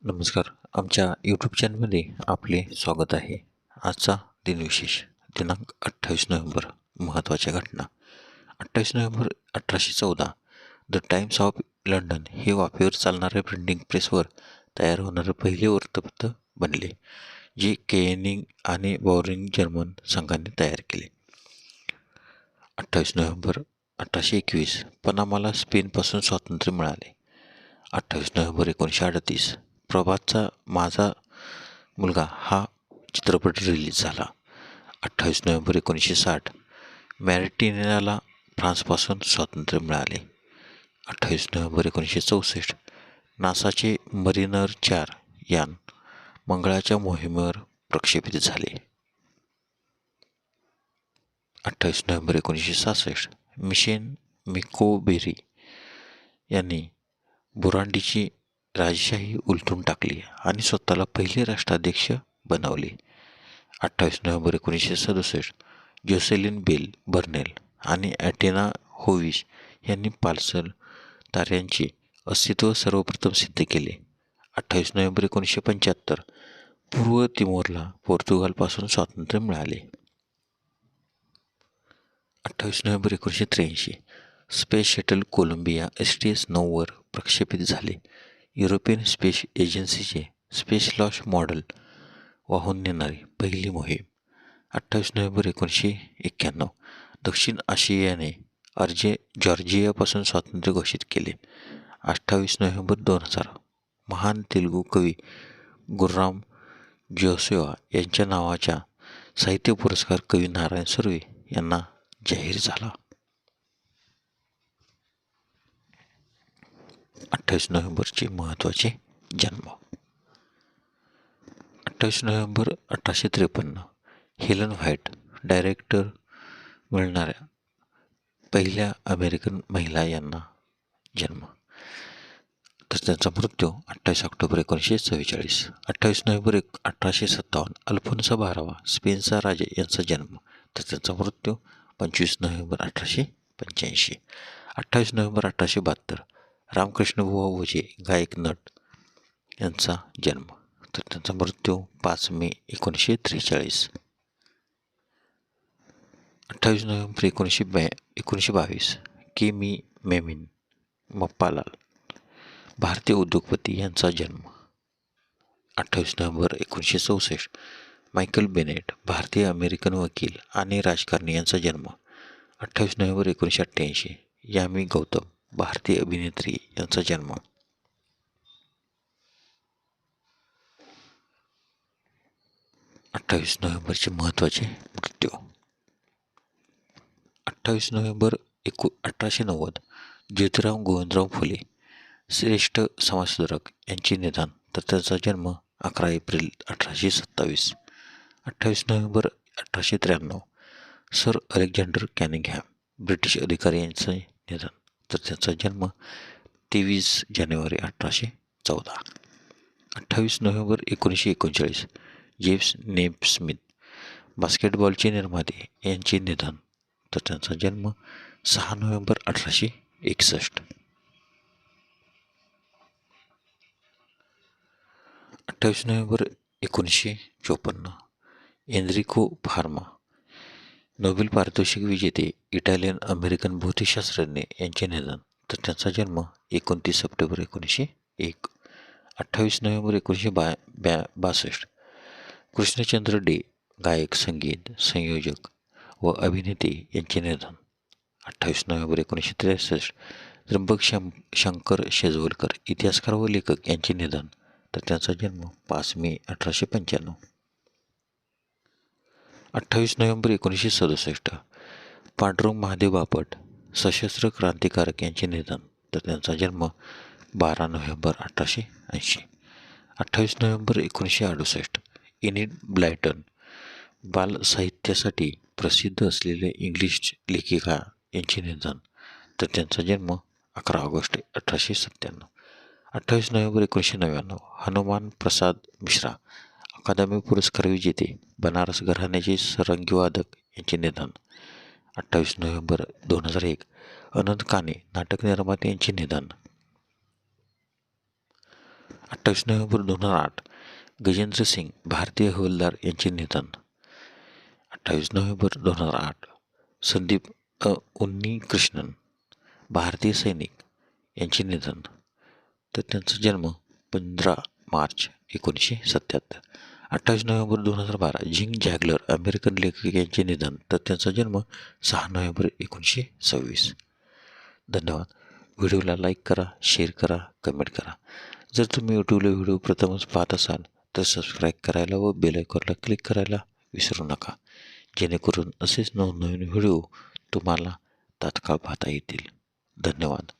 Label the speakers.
Speaker 1: नमस्कार. आमच्या यूट्यूब चॅनलमध्ये आपले स्वागत आहे. आजचा दिनविशेष दिनांक 28 नोव्हेंबर. महत्त्वाच्या घटना. 28 November 1814 the times of London हे वाफेवर चालणाऱ्या प्रिंटिंग प्रेसवर तयार होणारे पहिले वृत्तपत्र बनले, जे केनिंग आणि बॉरिंग जर्मन संघाने तयार केले. 28 नोव्हेंबर 1821 पनामाला स्पेनपासून स्वातंत्र्य मिळाले. 28 नोव्हेंबर 1938 प्रभातचा माझा मुलगा हा चित्रपट रिलीज झाला. 28 नोव्हेंबर 1960 मॅरिटिनियाला फ्रान्सपासून स्वातंत्र्य मिळाले. 28 नोव्हेंबर 1964 नासाचे मरिनर 4 यान मंगळाच्या मोहिमेवर प्रक्षेपित झाले. 28 नोव्हेंबर 1966 मिशेल मिकोबेरी यांनी बुरांडीची राजशाही उलटून टाकली आणि स्वतःला पहिले राष्ट्राध्यक्ष बनवले. 28 नोव्हेंबर 1967 जोसेलिन बेल बर्नेल आणि ॲटेना होविश यांनी पाल्सर ताऱ्यांचे अस्तित्व सर्वप्रथम सिद्ध केले. 28 नोव्हेंबर 1975 पूर्व तिमोरला पोर्तुगालपासून स्वातंत्र्य मिळाले. 28 November 1983 space shuttle Columbia STS-9 वर प्रक्षेपित झाले. युरोपियन स्पेस एजन्सीचे स्पेस लॉन्च मॉडेल वाहून नेणारी पहिली मोहीम. 28 नोव्हेंबर 1991 दक्षिण आशियाने जॉर्जियापासून स्वातंत्र्य घोषित केले. 28 नोव्हेंबर 2000 महान तेलुगू कवी गुर्राम जोसुआ यांच्या नावाचा साहित्य पुरस्कार कवी नारायण सुर्वे यांना जाहीर झाला. 28 नोव्हेंबरचे महत्त्वाचे जन्म. 28 नोव्हेंबर 1853 हेलन व्हाईट डायरेक्टर मिळणाऱ्या पहिल्या अमेरिकन महिला यांना जन्म. तर त्यांचा मृत्यू 28 ऑक्टोबर 1944. 28 नोव्हेंबर 1857 अल्फोन्सो 12वा स्पेनचा राजा यांचा जन्म. तर त्यांचा मृत्यू 25 नोव्हेंबर 1885. 28 नोव्हेंबर 1872 रामकृष्ण बुवा वजे गायक नट यांचा जन्म. तर त्यांचा मृत्यू 5 मे 1943. 28 नोव्हेंबर 1922 के मी मेमिन मप्पालाल भारतीय उद्योगपती यांचा जन्म. 28 नोव्हेंबर 1964 मायकल बेनेट भारतीय अमेरिकन वकील आणि राजकारणी यांचा जन्म. 28 नोव्हेंबर 1988 यामी गौतम भारतीय अभिनेत्री यांचा जन्म. 28 नोव्हेंबरचे महत्त्वाचे मृत्यू. 28 नोव्हेंबर 1890 ज्योतिराव गोविंदराव फुले श्रेष्ठ समाजसुधारक यांचे निधन. तर त्याचा जन्म 11 April 1827. 28 November 1893 sir Alexander Cunningham British अधिकारी यांचे निधन. तर त्यांचा जन्म 23 जानेवारी 1814. 28 नोव्हेंबर 1939 जेम्स नेस्मिथ बास्केटबॉलचे निर्माते यांचे निधन. तर त्यांचा जन्म 6 November 1861. 28 November 1954 Enrico Fermi Nobel पारितोषिक विजेते इटालियन अमेरिकन भौतिकशास्त्रज्ञ यांचे निधन. तर त्यांचा जन्म 29 सप्टेंबर 1901. 28 नोव्हेंबर 1962 कृष्णचंद्र डे गायक, संगीत संयोजक व अभिनेते यांचे निधन. 28 नोव्हेंबर 1963 त्र्यंबक शंकर शेजवलकर इतिहासकार व लेखक यांचे निधन. तर त्यांचा जन्म 5 मे 1895. 28 नोव्हेंबर 1967 पांडुरंग महादेव बापट सशस्त्र क्रांतिकारक यांचे निधन. तर त्यांचा जन्म 12 नोव्हेंबर 1880. 28 नोव्हेंबर 1968 एनिड ब्लायटन बालसाहित्यासाठी प्रसिद्ध असलेल्या इंग्लिश लेखिका यांचे निधन. तर त्यांचा जन्म 11 ऑगस्ट 1897. 28 नोव्हेंबर 1999 हनुमान प्रसाद मिश्रा अकादमी पुरस्कार विजेते बनारस घराण्याचे सारंगी वादक यांचे निधन. 28 नोव्हेंबर 2001 अनंत काणे नाटक निर्माते यांचे निधन. 28 नोव्हेंबर 2008 गजेंद्र सिंग भारतीय हवालदार यांचे निधन. 28 नोव्हेंबर 2008 संदीप उन्नीकृष्णन भारतीय सैनिक यांचे निधन. तर त्यांचा जन्म 15 मार्च 1977. 28 नोव्हेंबर 2012 झिंग जॅगलर अमेरिकन लेखक यांचे निधन. तर त्यांचा जन्म 6 नोव्हेंबर 1926. धन्यवाद. व्हिडिओला लाईक करा, शेअर करा, कमेंट करा. जर तुम्ही यूट्यूबला व्हिडिओ प्रथमच पाहत असाल तर सबस्क्राईब करायला व बेल आयकॉनला क्लिक करायला विसरू नका, जेणेकरून असेच नवनवीन व्हिडिओ तुम्हाला तात्काळ पाहता येतील. धन्यवाद.